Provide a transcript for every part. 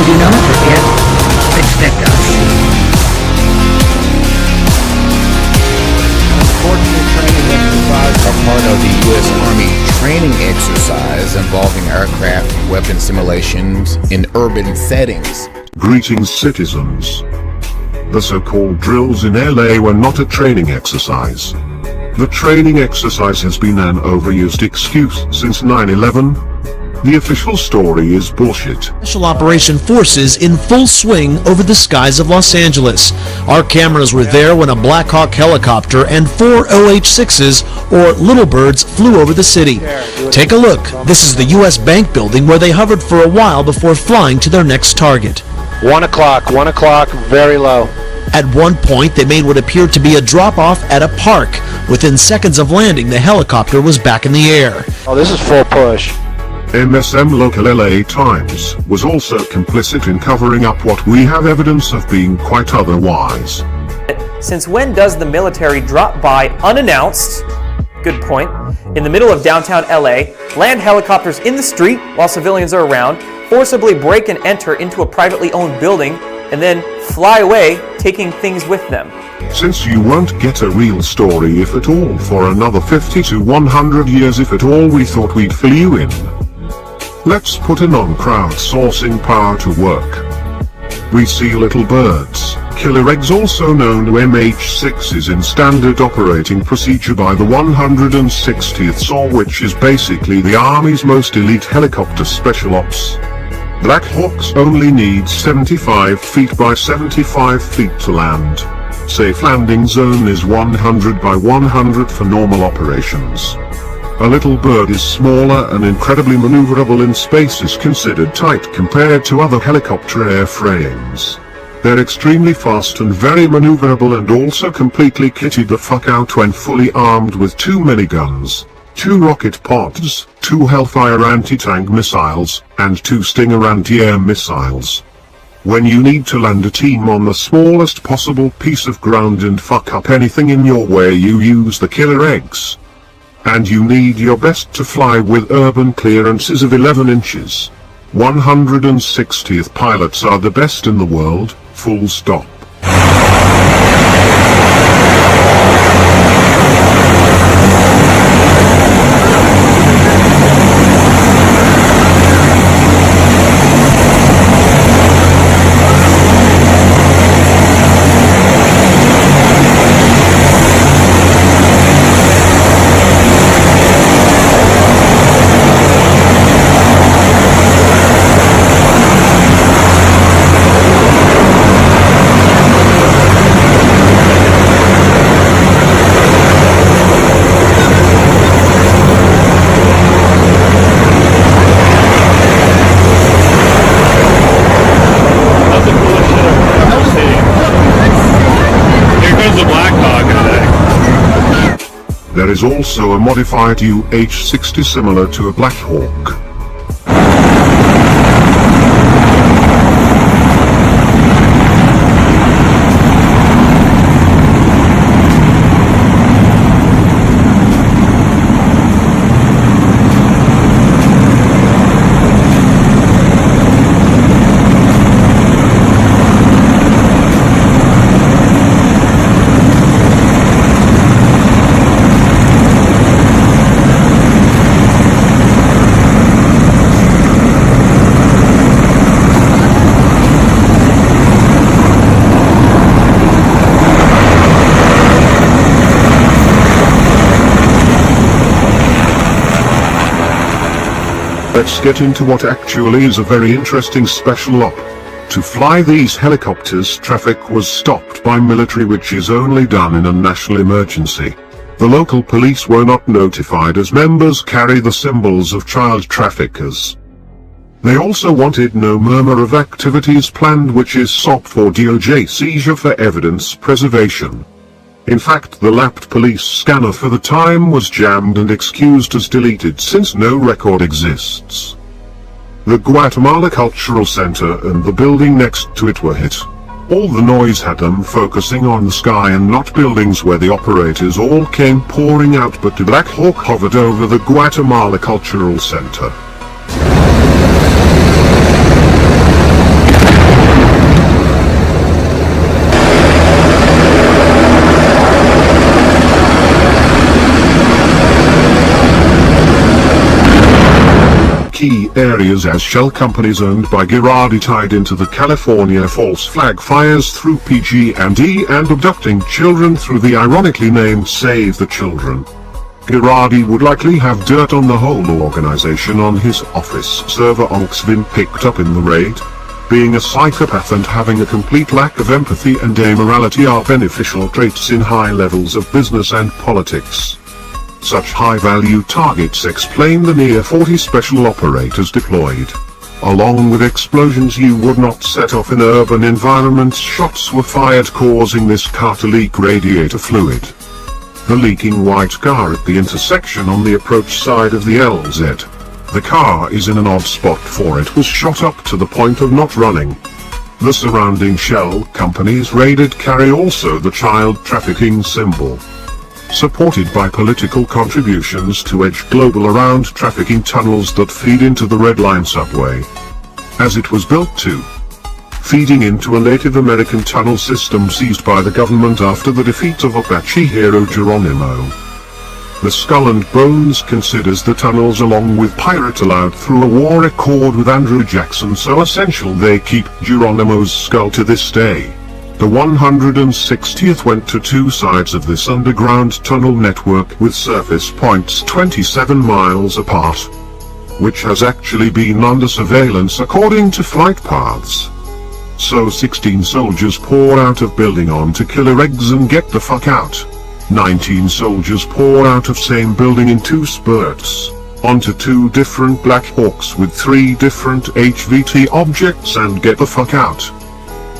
do not forget, expect us. Unfortunate training exercises are part of the U.S. Army training exercise involving aircraft weapon simulations in urban settings. Greetings, citizens. The so-called drills in LA were not a training exercise. The training exercise has been an overused excuse since 9/11. The official story is bullshit. Special Operation Forces in full swing over the skies of Los Angeles. Our cameras were there when a Black Hawk helicopter and 4 OH-6s, or Little Birds, flew over the city. Take a look. This is the U.S. Bank building where they hovered for a while before flying to their next target. 1 o'clock, very low. At one point, they made what appeared to be a drop-off at a park. Within seconds of landing, the helicopter was back in the air. Oh, this is full push. MSM local LA Times was also complicit in covering up what we have evidence of being quite otherwise. Since when does the military drop by unannounced, good point, in the middle of downtown LA, land helicopters in the street while civilians are around, forcibly break and enter into a privately owned building, and then fly away, taking things with them? Since you won't get a real story if at all for another 50 to 100 years if at all, we thought we'd fill you in. Let's put a non-crowdsourcing power to work. We see little birds, killer eggs also known to MH6s in standard operating procedure by the 160th SAW, which is basically the Army's most elite helicopter special ops. Black Hawks only need 75 feet by 75 feet to land. Safe landing zone is 100 by 100 for normal operations. A Little Bird is smaller and incredibly maneuverable in space, is considered tight compared to other helicopter airframes. They're extremely fast and very maneuverable, and also completely kitted the fuck out when fully armed with 2 miniguns, 2 rocket pods, 2 Hellfire anti-tank missiles, and 2 Stinger anti-air missiles. When you need to land a team on the smallest possible piece of ground and fuck up anything in your way, you use the killer eggs. And you need your best to fly with urban clearances of 11 inches. 160th pilots are the best in the world, full stop. There is also a modified UH-60 similar to a Black Hawk. Let's get into what actually is a very interesting special op. To fly these helicopters, traffic was stopped by military, which is only done in a national emergency. The local police were not notified as members carry the symbols of child traffickers. They also wanted no murmur of activities planned, which is SOP for DOJ seizure for evidence preservation. In fact, the lapped police scanner for the time was jammed and excused as deleted since no record exists. The Guatemala Cultural Center and the building next to it were hit. All the noise had them focusing on the sky and not buildings where the operators all came pouring out, but the Black Hawk hovered over the Guatemala Cultural Center. key areas as shell companies owned by Girardi tied into the California false flag fires through PG&E and abducting children through the ironically named Save the Children. Girardi would likely have dirt on the whole organization on his office server Onxvin picked up in the raid. Being a psychopath and having a complete lack of empathy and amorality are beneficial traits in high levels of business and politics. Such high-value targets explain the near 40 special operators deployed. Along with explosions you would not set off in urban environments, shots were fired causing this car to leak radiator fluid. The leaking white car at the intersection on the approach side of the LZ. The car is in an odd spot for it was shot up to the point of not running. The surrounding shell companies raided carry also the child trafficking symbol. Supported by political contributions to edge global around trafficking tunnels that feed into the Red Line subway. As it was built to feeding into a Native American tunnel system seized by the government after the defeat of Apache hero Geronimo. The Skull and Bones considers the tunnels along with Pirate allowed through a war accord with Andrew Jackson so essential they keep Geronimo's skull to this day. The 160th went to two sides of this underground tunnel network with surface points 27 miles apart, which has actually been under surveillance according to flight paths. So 16 soldiers pour out of building on to killer eggs and get the fuck out. 19 soldiers pour out of same building in two spurts, onto two different Black Hawks with three different HVT objects and get the fuck out.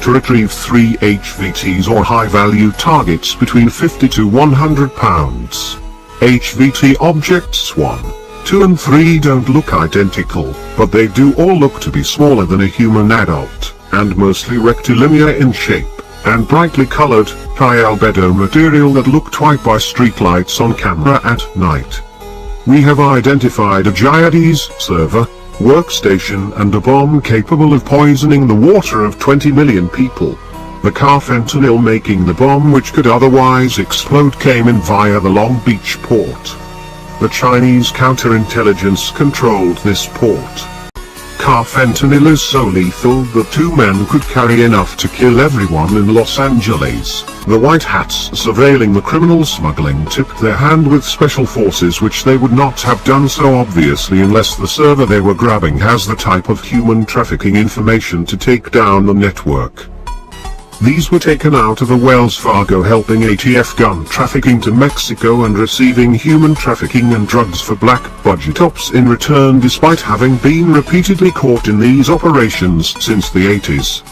To retrieve 3 HVTs or high-value targets between 50 to 100 pounds. HVT objects 1, 2 and 3 don't look identical, but they do all look to be smaller than a human adult, and mostly rectilinear in shape, and brightly colored, high albedo material that look twice by streetlights on camera at night. We have identified a Gyades server, workstation and a bomb capable of poisoning the water of 20 million people. The car Fentanyl making the bomb which could otherwise explode came in via the Long Beach port. The Chinese counterintelligence controlled this port. Car Fentanyl is so lethal that 2 men could carry enough to kill everyone in Los Angeles. The White Hats surveilling the criminal smuggling tipped their hand with special forces which they would not have done so obviously unless the server they were grabbing has the type of human trafficking information to take down the network. These were taken out of a Wells Fargo helping ATF gun trafficking to Mexico and receiving human trafficking and drugs for black budget ops in return despite having been repeatedly caught in these operations since the 80s.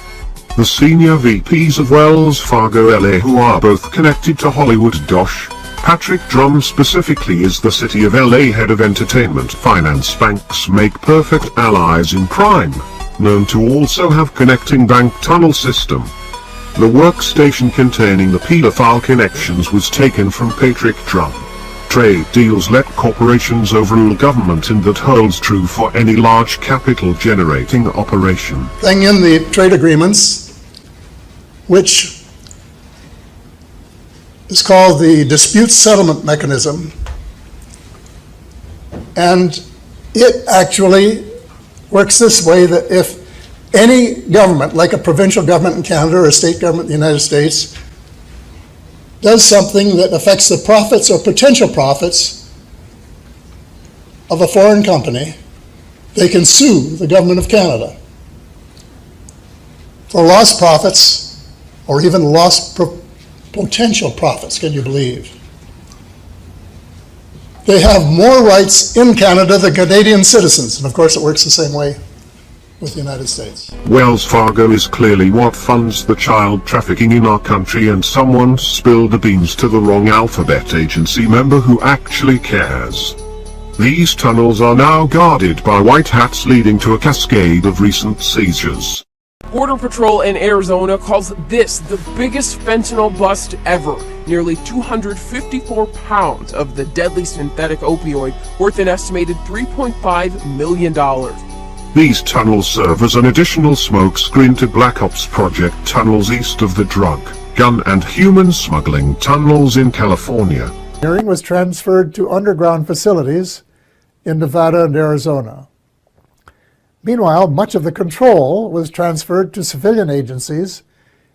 The senior VPs of Wells Fargo LA who are both connected to Hollywood Dosh, Patrick Drum specifically is the City of LA head of entertainment finance banks make perfect allies in crime, known to also have connecting bank tunnel system. The workstation containing the pedophile connections was taken from Patrick Drum. Trade deals let corporations overrule government and that holds true for any large capital generating operation. Thing in the trade agreements, which is called the dispute settlement mechanism, and it actually works this way that if any government, like a provincial government in Canada or a state government in the United States, does something that affects the profits or potential profits of a foreign company, they can sue the government of Canada for lost profits or even lost potential profits, can you believe? They have more rights in Canada than Canadian citizens, and of course it works the same way with the United States. Wells Fargo is clearly what funds the child trafficking in our country, and someone spilled the beans to the wrong alphabet agency member who actually cares. These tunnels are now guarded by white hats leading to a cascade of recent seizures. Border Patrol in Arizona calls this the biggest fentanyl bust ever. Nearly 254 pounds of the deadly synthetic opioid worth an estimated $3.5 million. These tunnels serve as an additional smoke screen to Black Ops project tunnels east of the drug, gun and human smuggling tunnels in California. Engineering was transferred to underground facilities in Nevada and Arizona. Meanwhile, much of the control was transferred to civilian agencies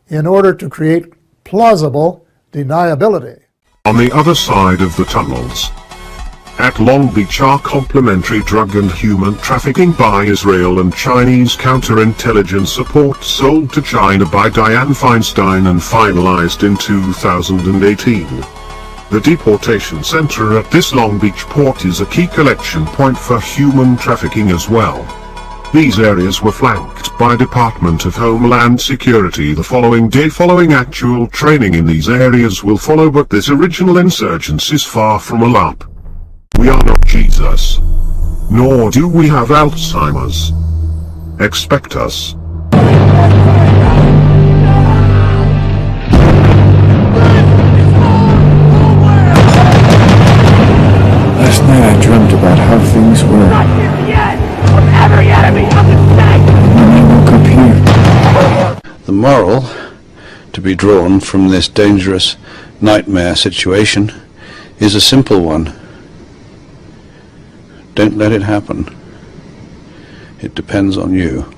in order to create plausible deniability. On the other side of the tunnels, at Long Beach, are complementary drug and human trafficking by Israel and Chinese counterintelligence support sold to China by Dianne Feinstein and finalized in 2018. The deportation center at this Long Beach port is a key collection point for human trafficking as well. These areas were flanked by Department of Homeland Security the following day. Following actual training in these areas will follow, but this original insurgence is far from a LAP. We are not Jesus. Nor do we have Alzheimer's. Expect us. Last night I dreamt about how things were. Not here yet! Of every enemy of the state! When I woke up here. The moral to be drawn from this dangerous nightmare situation is a simple one. Don't let it happen. It depends on you.